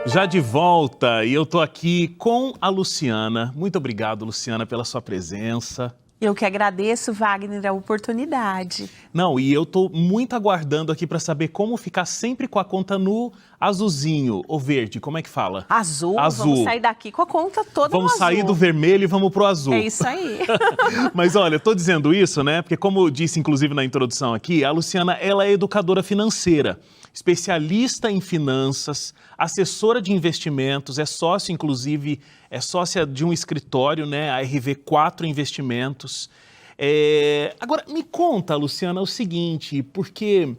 Já de volta, e eu tô aqui com a Luciana. Muito obrigado, Luciana, pela sua presença. Eu que agradeço, Wagner, a oportunidade. Não, e eu tô muito aguardando aqui para saber como ficar sempre com a conta no azulzinho, ou verde, como é que fala? Azul, Azul. vamos sair daqui com a conta toda no azul. Vamos sair do vermelho e vamos pro azul. É isso aí. Mas olha, eu tô dizendo isso, né? Porque como eu disse, inclusive, na introdução aqui, a Luciana, ela é educadora financeira, especialista em finanças, assessora de investimentos, é sócia, inclusive, é sócia de um escritório, né? A RV4 Investimentos. Agora, me conta, Luciana, o seguinte, porque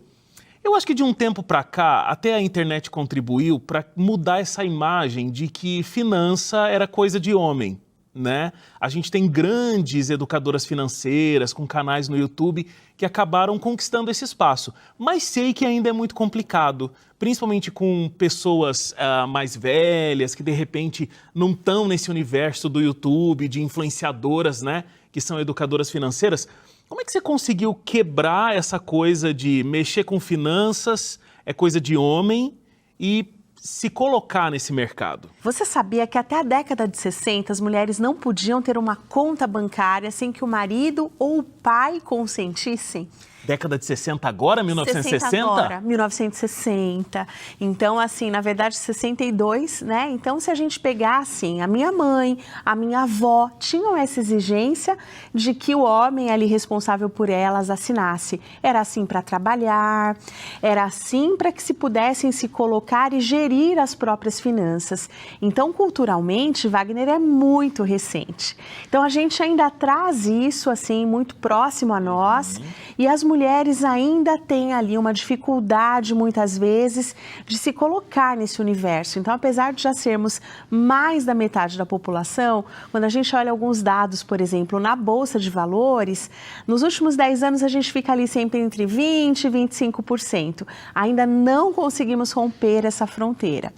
eu acho que de um tempo para cá, até a internet contribuiu para mudar essa imagem de que finança era coisa de homem, né? A gente tem grandes educadoras financeiras com canais no YouTube que acabaram conquistando esse espaço, mas sei que ainda é muito complicado, principalmente com pessoas mais velhas que de repente não estão nesse universo do YouTube, de influenciadoras, né, que são educadoras financeiras. Como é que você conseguiu quebrar essa coisa de mexer com finanças, é coisa de homem, e se colocar nesse mercado? Você sabia que até a década de 60 as mulheres não podiam ter uma conta bancária sem que o marido ou o pai consentissem? Década de 60 agora, 1960? 60 agora, 1960. Então, assim, na verdade, 62, né? Então, se a gente pegar, assim, a minha mãe, a minha avó, tinham essa exigência de que o homem ali responsável por elas assinasse. Era assim para trabalhar, era assim para que se pudessem se colocar e gerir as próprias finanças. Então, culturalmente, Wagner, é muito recente. Então, a gente ainda traz isso, assim, muito próximo a nós, e as mulheres ainda têm ali uma dificuldade, muitas vezes, de se colocar nesse universo. Então, apesar de já sermos mais da metade da população, quando a gente olha alguns dados, por exemplo, na Bolsa de Valores, nos últimos 10 anos a gente fica ali sempre entre 20% e 25%. Ainda não conseguimos romper essa fronteira.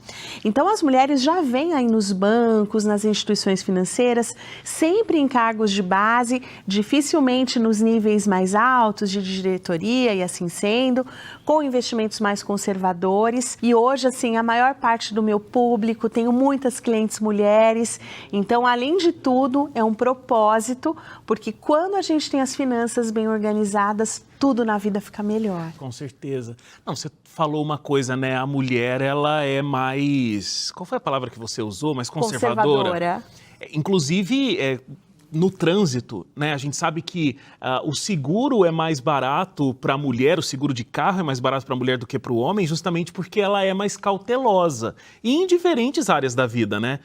Então, as mulheres já vêm aí nos bancos, nas instituições financeiras, sempre em cargos de base, dificilmente nos níveis mais altos de diretoria e assim sendo, com investimentos mais conservadores. E hoje, assim, a maior parte do meu público, tenho muitas clientes mulheres. Então, além de tudo, é um propósito, porque quando a gente tem as finanças bem organizadas, tudo na vida fica melhor. Com certeza. Não, você falou uma coisa, né? A mulher, ela é mais... Qual foi a palavra que você usou? Mais conservadora. Inclusive, no trânsito, né? A gente sabe que o seguro é mais barato para a mulher, o seguro de carro é mais barato para a mulher do que para o homem, justamente porque ela é mais cautelosa. E em diferentes áreas da vida, né?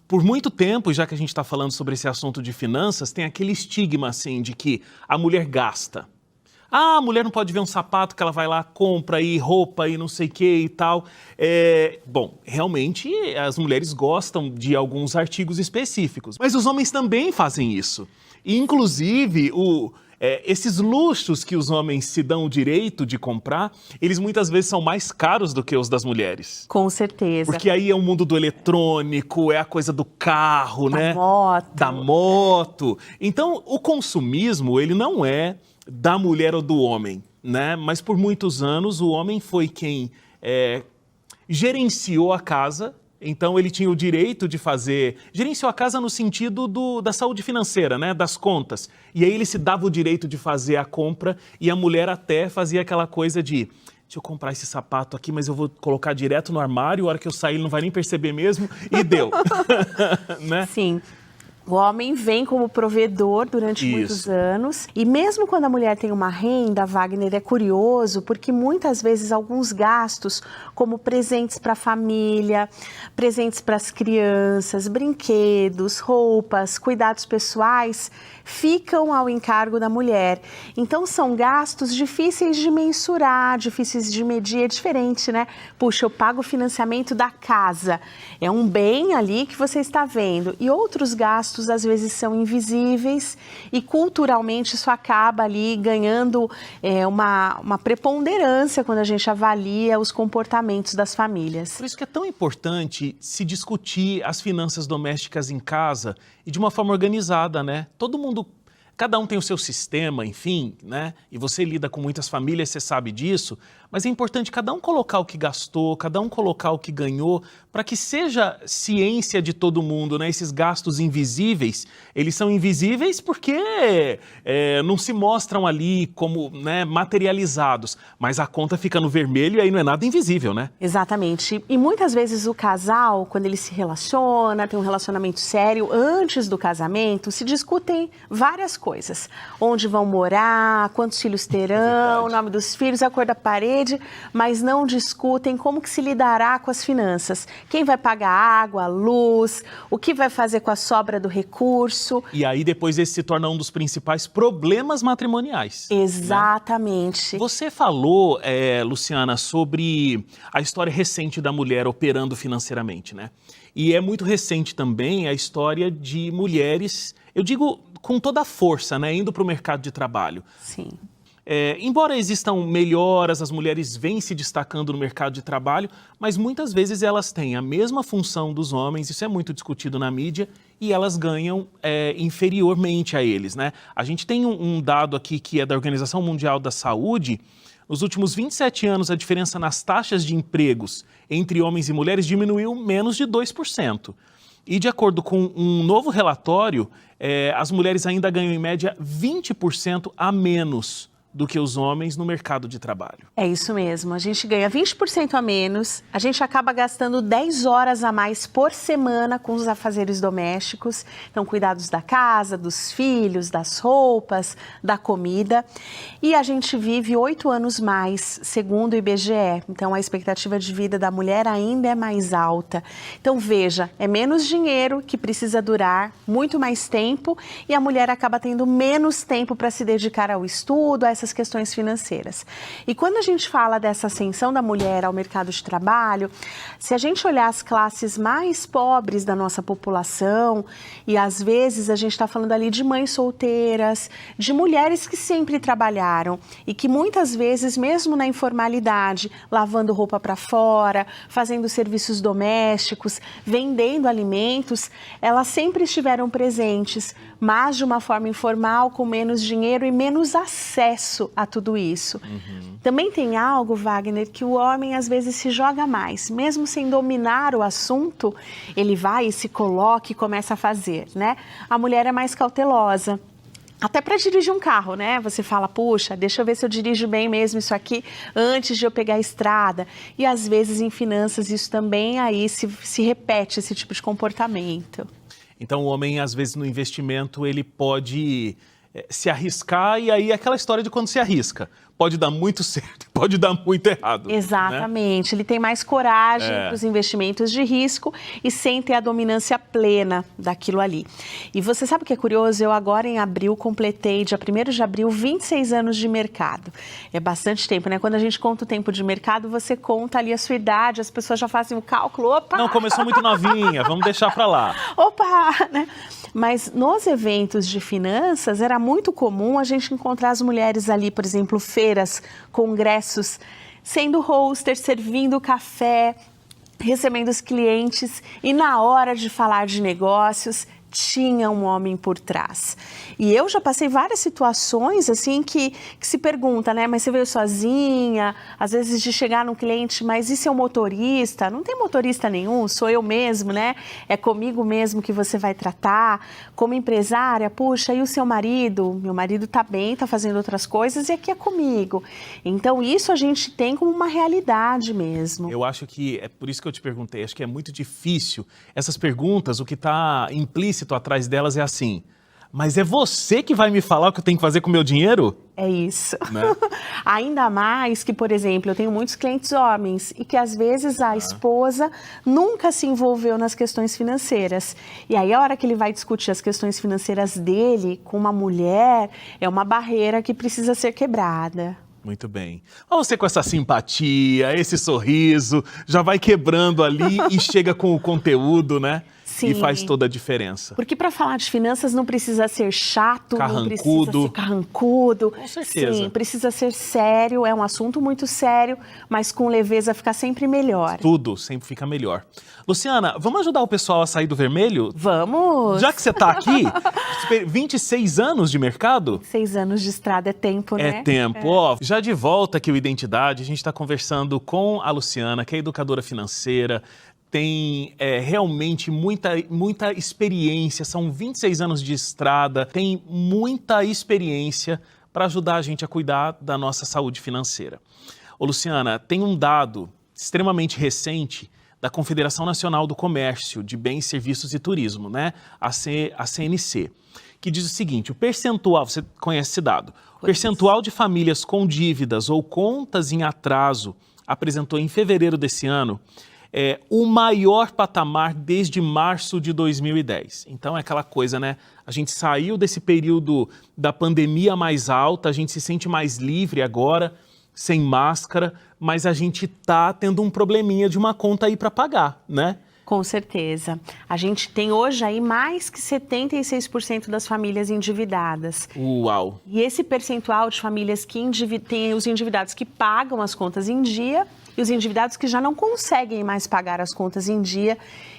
Por muito tempo, já que a gente está falando sobre esse assunto de finanças, tem aquele estigma, assim, de que a mulher gasta. Ah, a mulher não pode ver um sapato que ela vai lá, compra aí roupa e não sei o que e tal. Bom, realmente as mulheres gostam de alguns artigos específicos, mas os homens também fazem isso. E, inclusive, esses luxos que os homens se dão o direito de comprar, eles muitas vezes são mais caros do que os das mulheres. Com certeza. Porque aí é o mundo do eletrônico, é a coisa do carro, né? Da moto. Então, o consumismo, ele não é da mulher ou do homem, né? Mas por muitos anos o homem foi quem gerenciou a casa, então ele tinha o direito de fazer... Gerenciou a casa no sentido da saúde financeira, né? Das contas. E aí ele se dava o direito de fazer a compra e a mulher até fazia aquela coisa de... Deixa eu comprar esse sapato aqui, mas eu vou colocar direto no armário, a hora que eu sair ele não vai nem perceber mesmo, e deu. Né? Sim. O homem vem como provedor durante muitos anos, e mesmo quando a mulher tem uma renda, Wagner, é curioso, porque muitas vezes alguns gastos, como presentes para a família, presentes para as crianças, brinquedos, roupas, cuidados pessoais, ficam ao encargo da mulher. Então são gastos difíceis de mensurar, difíceis de medir, é diferente, né? Puxa, eu pago o financiamento da casa, é um bem ali que você está vendo, e outros gastos às vezes são invisíveis e culturalmente isso acaba ali ganhando uma preponderância quando a gente avalia os comportamentos das famílias. Por isso que é tão importante se discutir as finanças domésticas em casa e de uma forma organizada, né? Todo mundo, cada um tem o seu sistema, enfim, né? E você lida com muitas famílias, você sabe disso, mas é importante cada um colocar o que gastou, cada um colocar o que ganhou, para que seja ciência de todo mundo, né? Esses gastos invisíveis, eles são invisíveis porque não se mostram ali como, né, materializados, mas a conta fica no vermelho e aí não é nada invisível, né? Exatamente. E muitas vezes o casal, quando ele se relaciona, tem um relacionamento sério, antes do casamento, se discutem várias coisas. Onde vão morar, quantos filhos terão, o nome dos filhos, a cor da parede, mas não discutem como que se lidará com as finanças. Quem vai pagar água, luz, o que vai fazer com a sobra do recurso. E aí depois esse se torna um dos principais problemas matrimoniais. Exatamente. Né? Você falou, Luciana, sobre a história recente da mulher operando financeiramente, né? E é muito recente também a história de mulheres, eu digo com toda a força, né, indo para o mercado de trabalho. Sim. Embora existam melhoras, as mulheres vêm se destacando no mercado de trabalho, mas muitas vezes elas têm a mesma função dos homens, isso é muito discutido na mídia, e elas ganham inferiormente a eles, né? A gente tem um dado aqui que é da Organização Mundial da Saúde. Nos últimos 27 anos, a diferença nas taxas de empregos entre homens e mulheres diminuiu menos de 2%. E de acordo com um novo relatório, as mulheres ainda ganham em média 20% a menos do que os homens no mercado de trabalho. É isso mesmo, a gente ganha 20% a menos, a gente acaba gastando 10 horas a mais por semana com os afazeres domésticos, então cuidados da casa, dos filhos, das roupas, da comida, e a gente vive 8 anos mais, segundo o IBGE, então a expectativa de vida da mulher ainda é mais alta. Então veja, é menos dinheiro que precisa durar, muito mais tempo, e a mulher acaba tendo menos tempo para se dedicar ao estudo, a essas questões financeiras. E quando a gente fala dessa ascensão da mulher ao mercado de trabalho, se a gente olhar as classes mais pobres da nossa população, e às vezes a gente está falando ali de mães solteiras, de mulheres que sempre trabalharam e que muitas vezes, mesmo na informalidade, lavando roupa para fora, fazendo serviços domésticos, vendendo alimentos, elas sempre estiveram presentes, mas de uma forma informal, com menos dinheiro e menos acesso a tudo isso. Também tem algo, Wagner, que o homem às vezes se joga mais, mesmo sem dominar o assunto, ele vai e se coloca e começa a fazer, né? A mulher é mais cautelosa. Até para dirigir um carro, né? Você fala, puxa, deixa eu ver se eu dirijo bem mesmo isso aqui antes de eu pegar a estrada. E às vezes em finanças isso também aí se repete, esse tipo de comportamento. Então o homem às vezes no investimento ele pode se arriscar e aí aquela história de quando se arrisca. Pode dar muito certo, pode dar muito errado. Exatamente, né? Ele tem mais coragem para os investimentos de risco e sem ter a dominância plena daquilo ali. E você sabe o que é curioso? Eu agora em abril completei, dia 1º de abril, 26 anos de mercado. É bastante tempo, né? Quando a gente conta o tempo de mercado, você conta ali a sua idade, as pessoas já fazem o cálculo, opa! Não, começou muito novinha, vamos deixar para lá. Opa! Né? Mas nos eventos de finanças era muito comum a gente encontrar as mulheres ali, por exemplo, feiras, congressos, sendo hoster, servindo café, recebendo os clientes e na hora de falar de negócios tinha um homem por trás. E eu já passei várias situações assim que se pergunta, né? Mas você veio sozinha, às vezes de chegar num cliente, mas e seu motorista? Não tem motorista nenhum, sou eu mesmo, né? É comigo mesmo que você vai tratar. Como empresária, puxa, e o seu marido? Meu marido tá bem, tá fazendo outras coisas e aqui é comigo. Então isso a gente tem como uma realidade mesmo. Eu acho que, é por isso que eu te perguntei, acho que é muito difícil. Essas perguntas, o que está implícito atrás delas é assim, mas é você que vai me falar o que eu tenho que fazer com o meu dinheiro? É isso. Né? Ainda mais que, por exemplo, eu tenho muitos clientes homens e que às vezes a esposa nunca se envolveu nas questões financeiras. E aí a hora que ele vai discutir as questões financeiras dele com uma mulher, é uma barreira que precisa ser quebrada. Muito bem. Olha você com essa simpatia, esse sorriso, já vai quebrando ali e chega com o conteúdo, né? Sim. E faz toda a diferença. Porque para falar de finanças não precisa ser chato, não precisa ser carrancudo. Com certeza. Sim, precisa ser sério, é um assunto muito sério, mas com leveza fica sempre melhor. Tudo sempre fica melhor. Luciana, vamos ajudar o pessoal a sair do vermelho? Vamos! Já que você está aqui, 26 anos de mercado? 6 anos de estrada é tempo, né? É tempo. Ó, já de volta aqui o Identidade, a gente está conversando com a Luciana, que é educadora financeira, tem realmente muita experiência, são 26 anos de estrada, tem muita experiência para ajudar a gente a cuidar da nossa saúde financeira. Ô Luciana, tem um dado extremamente recente da Confederação Nacional do Comércio de Bens, Serviços e Turismo, né? A CNC, que diz o seguinte, o percentual, você conhece esse dado, o percentual de famílias com dívidas ou contas em atraso apresentou em fevereiro desse ano o maior patamar desde março de 2010. Então é aquela coisa, né? A gente saiu desse período da pandemia mais alta, a gente se sente mais livre agora, sem máscara, mas a gente tá tendo um probleminha de uma conta aí para pagar, né? Com certeza. A gente tem hoje aí mais que 76% das famílias endividadas. Uau! E esse percentual de famílias que tem os endividados que pagam as contas em dia e os endividados que já não conseguem mais pagar as contas em dia.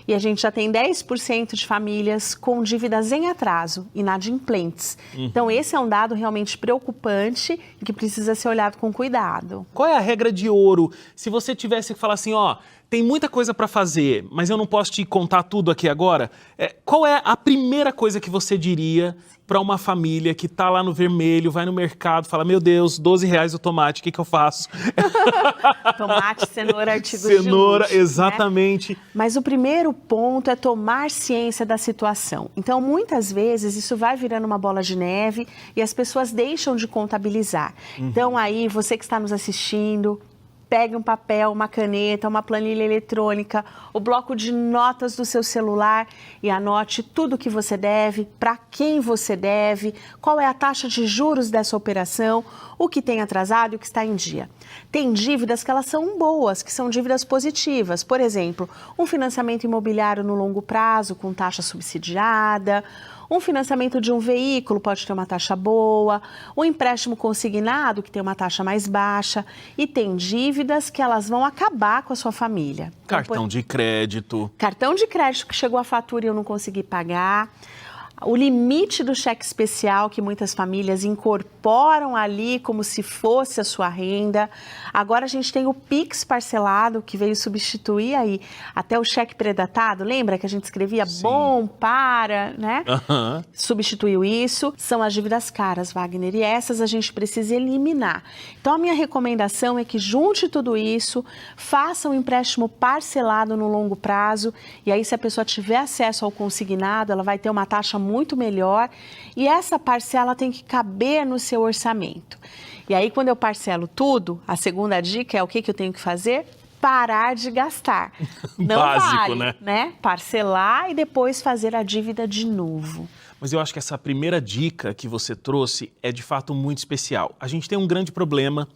E a gente já tem 10% de famílias com dívidas em atraso, inadimplentes. Então esse é um dado realmente preocupante e que precisa ser olhado com cuidado. Qual é a regra de ouro? Se você tivesse que falar assim, ó, tem muita coisa para fazer, mas eu não posso te contar tudo aqui agora, qual é a primeira coisa que você diria para uma família que está lá no vermelho, vai no mercado, fala, meu Deus, R$12 o tomate, o que eu faço? Tomate, cenoura, artigos de Cenoura, luxo, exatamente. Né? Mas o primeiro ponto é tomar ciência da situação. Então, muitas vezes, isso vai virando uma bola de neve e as pessoas deixam de contabilizar. Então, aí, você que está nos assistindo, pegue um papel, uma caneta, uma planilha eletrônica, o bloco de notas do seu celular e anote tudo o que você deve, para quem você deve, qual é a taxa de juros dessa operação, o que tem atrasado e o que está em dia. Tem dívidas que elas são boas, que são dívidas positivas. Por exemplo, um financiamento imobiliário no longo prazo com taxa subsidiada, um financiamento de um veículo pode ter uma taxa boa, um empréstimo consignado que tem uma taxa mais baixa e tem dívidas que elas vão acabar com a sua família. Cartão de crédito. Cartão de crédito que chegou a fatura e eu não consegui pagar. O limite do cheque especial que muitas famílias incorporam ali como se fosse a sua renda. Agora a gente tem o Pix parcelado que veio substituir aí até o cheque pré-datado. Lembra que a gente escrevia Sim. bom, para, né? Uhum. Substituiu isso. São as dívidas caras, Wagner, e essas a gente precisa eliminar. Então a minha recomendação é que junte tudo isso, faça um empréstimo parcelado no longo prazo e aí se a pessoa tiver acesso ao consignado, ela vai ter uma taxa muito melhor e essa parcela tem que caber no seu orçamento. E aí, quando eu parcelo tudo, a segunda dica é o que eu tenho que fazer? Parar de gastar. Não Básico, vale, né? Parcelar e depois fazer a dívida de novo. Mas eu acho que essa primeira dica que você trouxe é de fato muito especial. A gente tem um grande problema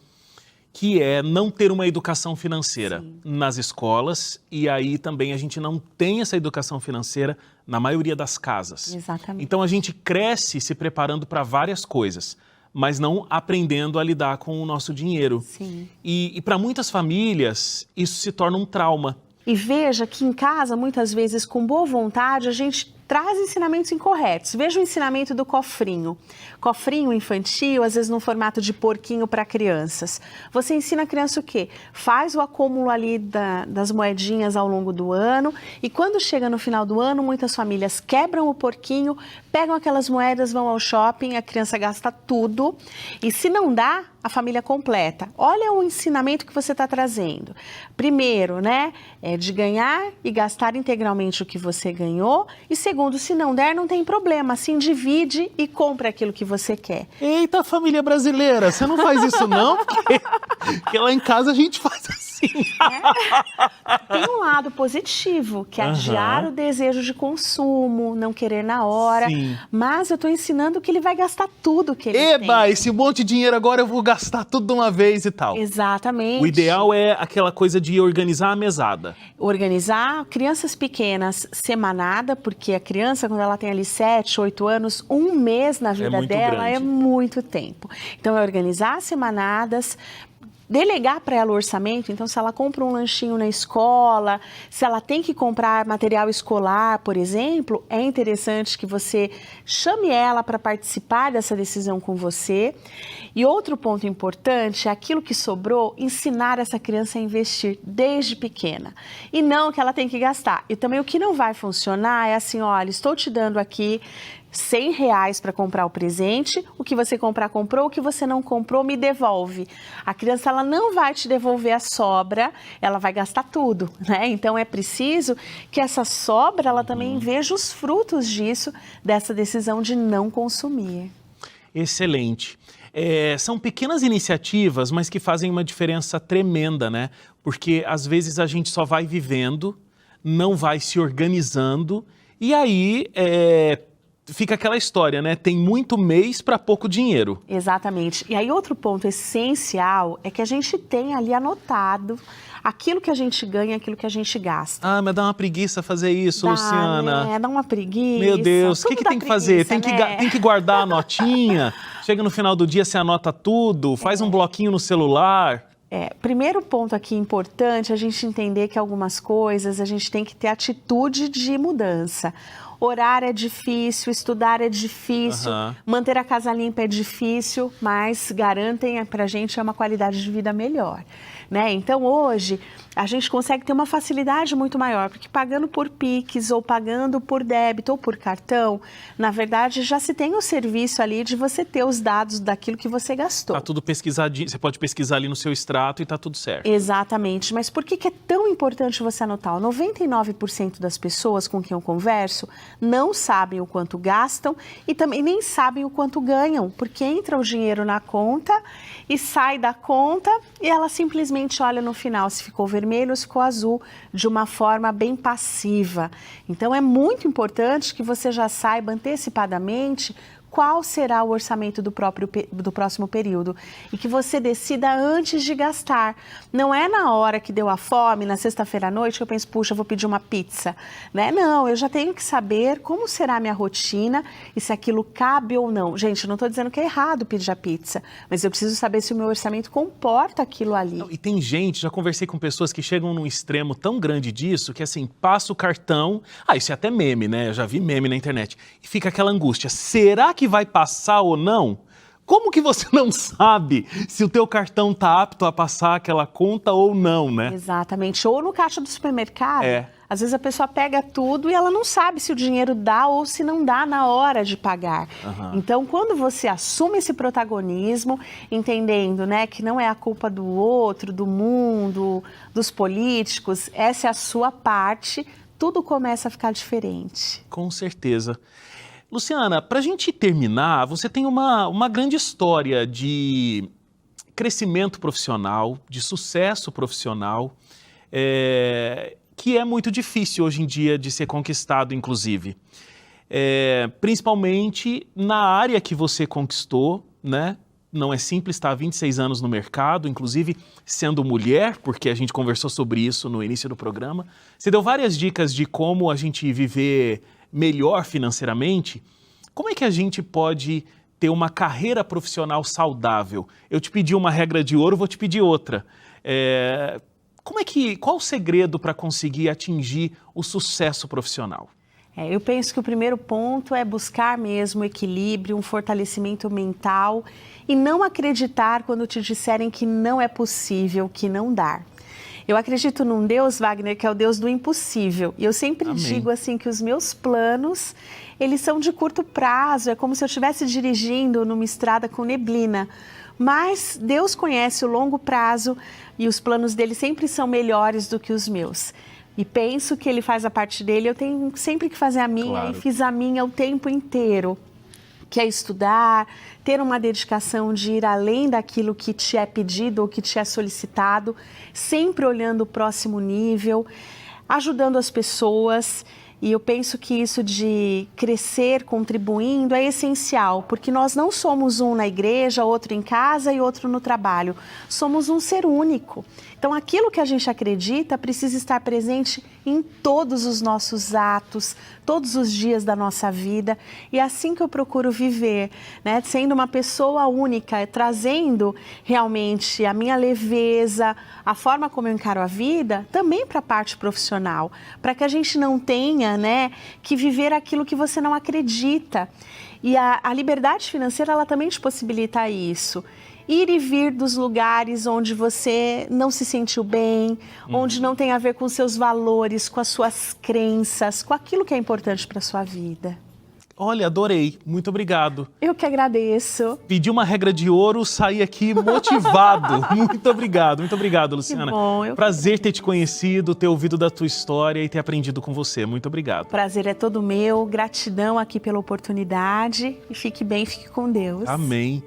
que é não ter uma educação financeira nas escolas e aí também a gente não tem essa educação financeira na maioria das casas. Exatamente. Então a gente cresce se preparando para várias coisas, mas não aprendendo a lidar com o nosso dinheiro. Sim. E para muitas famílias isso se torna um trauma. E veja que em casa, muitas vezes, com boa vontade, a gente traz ensinamentos incorretos. Veja o ensinamento do cofrinho. Cofrinho infantil, às vezes no formato de porquinho para crianças. Você ensina a criança o quê? Faz o acúmulo ali das moedinhas ao longo do ano e quando chega no final do ano, muitas famílias quebram o porquinho, pegam aquelas moedas, vão ao shopping, a criança gasta tudo e se não dá, a família completa. Olha o ensinamento que você está trazendo. Primeiro, né, é de ganhar e gastar integralmente o que você ganhou e segundo, se não der, não tem problema, assim divide e compra aquilo que você quer. Eita, família brasileira, você não faz isso não? Porque lá em casa a gente faz assim. Sim. Tem um lado positivo, que é adiar o desejo de consumo, não querer na hora. Sim. Mas eu estou ensinando que ele vai gastar tudo que ele Eba, tem. esse monte de dinheiro agora eu vou gastar tudo de uma vez e tal. Exatamente. O ideal é aquela coisa de organizar a mesada. Organizar crianças pequenas semanada, porque a criança, quando ela tem ali 7, 8 anos, um mês na vida muito dela grande. é muito tempo. Então, é organizar semanadas, delegar para ela o orçamento. Então, se ela compra um lanchinho na escola, se ela tem que comprar material escolar, por exemplo, é interessante que você chame ela para participar dessa decisão com você. E outro ponto importante é aquilo que sobrou, ensinar essa criança a investir desde pequena. E não que ela tem que gastar. E também o que não vai funcionar é assim, olha, estou te dando aqui R$100 para comprar o presente, o que você comprar, comprou, o que você não comprou, me devolve. A criança, ela não vai te devolver a sobra, ela vai gastar tudo, né? Então, é preciso que essa sobra, ela também veja os frutos disso, dessa decisão de não consumir. Excelente. São pequenas iniciativas, mas que fazem uma diferença tremenda, né? Porque às vezes a gente só vai vivendo, não vai se organizando, e aí fica aquela história, né? Tem muito mês para pouco dinheiro. Exatamente. E aí outro ponto essencial é que a gente tem ali anotado aquilo que a gente ganha, aquilo que a gente gasta. Ah, mas dá uma preguiça fazer isso, Luciana. Né? Dá uma preguiça. Meu Deus, o que tem que fazer? Tem Tem que guardar a notinha, chega no final do dia, você anota tudo, faz um bloquinho no celular. Primeiro ponto aqui importante, a gente entender que algumas coisas a gente tem que ter atitude de mudança. Orar é difícil, estudar é difícil, manter a casa limpa é difícil, mas garantem pra gente uma qualidade de vida melhor, né? Então hoje a gente consegue ter uma facilidade muito maior, porque pagando por Pix ou pagando por débito ou por cartão, na verdade já se tem o serviço ali de você ter os dados daquilo que você gastou. Tá tudo pesquisadinho, você pode pesquisar ali no seu extrato e tá tudo certo. Exatamente, mas por que é tão importante você anotar? 99% das pessoas com quem eu converso não sabem o quanto gastam e também nem sabem o quanto ganham, porque entra o dinheiro na conta e sai da conta e ela simplesmente olha no final se ficou vermelho ou se ficou azul, de uma forma bem passiva. Então é muito importante que você já saiba antecipadamente qual será o orçamento do próximo período e que você decida antes de gastar. Não é na hora que deu a fome, na sexta-feira à noite, que eu penso, puxa, eu vou pedir uma pizza, né? Não, eu já tenho que saber como será a minha rotina e se aquilo cabe ou não. Gente, eu não estou dizendo que é errado pedir a pizza, mas eu preciso saber se o meu orçamento comporta aquilo ali. Não, e tem gente, já conversei com pessoas que chegam num extremo tão grande disso, que assim, passa o cartão, isso é até meme, né? Eu já vi meme na internet, e fica aquela angústia, será que vai passar ou não? Como que você não sabe se o teu cartão tá apto a passar aquela conta ou não, né? Exatamente. Ou no caixa do supermercado, às vezes a pessoa pega tudo e ela não sabe se o dinheiro dá ou se não dá na hora de pagar. Então, quando você assume esse protagonismo, entendendo, né, que não é a culpa do outro, do mundo, dos políticos, essa é a sua parte, tudo começa a ficar diferente. Com certeza. Luciana, para a gente terminar, você tem uma grande história de crescimento profissional, de sucesso profissional, que é muito difícil hoje em dia de ser conquistado, inclusive. Principalmente na área que você conquistou, né? Não é simples estar há 26 anos no mercado, inclusive sendo mulher, porque a gente conversou sobre isso no início do programa. Você deu várias dicas de como a gente viver melhor financeiramente. Como é que a gente pode ter uma carreira profissional saudável? Eu te pedi uma regra de ouro, vou te pedir outra. Qual o segredo para conseguir atingir o sucesso profissional? Eu penso que o primeiro ponto é buscar mesmo equilíbrio, um fortalecimento mental e não acreditar quando te disserem que não é possível, que não dá. Eu acredito num Deus, Wagner, que é o Deus do impossível. E eu sempre digo assim que os meus planos, eles são de curto prazo. É como se eu estivesse dirigindo numa estrada com neblina. Mas Deus conhece o longo prazo e os planos dele sempre são melhores do que os meus. E penso que ele faz a parte dele, eu tenho sempre que fazer a minha e fiz a minha o tempo inteiro. que é estudar, ter uma dedicação de ir além daquilo que te é pedido ou que te é solicitado, sempre olhando o próximo nível, ajudando as pessoas. E eu penso que isso de crescer contribuindo é essencial, porque nós não somos um na igreja, outro em casa e outro no trabalho. Somos um ser único. Então, aquilo que a gente acredita precisa estar presente em todos os nossos atos, todos os dias da nossa vida. E é assim que eu procuro viver, né? Sendo uma pessoa única, trazendo realmente a minha leveza, a forma como eu encaro a vida, também para a parte profissional, para que a gente não tenha, né, que viver aquilo que você não acredita. E a liberdade financeira, ela também te possibilita isso. Ir e vir dos lugares onde você não se sentiu bem, onde não tem a ver com seus valores, com as suas crenças, com aquilo que é importante para a sua vida. Olha, adorei. Muito obrigado. Eu que agradeço. Pedi uma regra de ouro, saí aqui motivado. Muito obrigado, Luciana. Que bom. Prazer ter te conhecido, ter ouvido da tua história e ter aprendido com você. Muito obrigado. Prazer é todo meu. Gratidão aqui pela oportunidade. E fique bem, fique com Deus. Amém.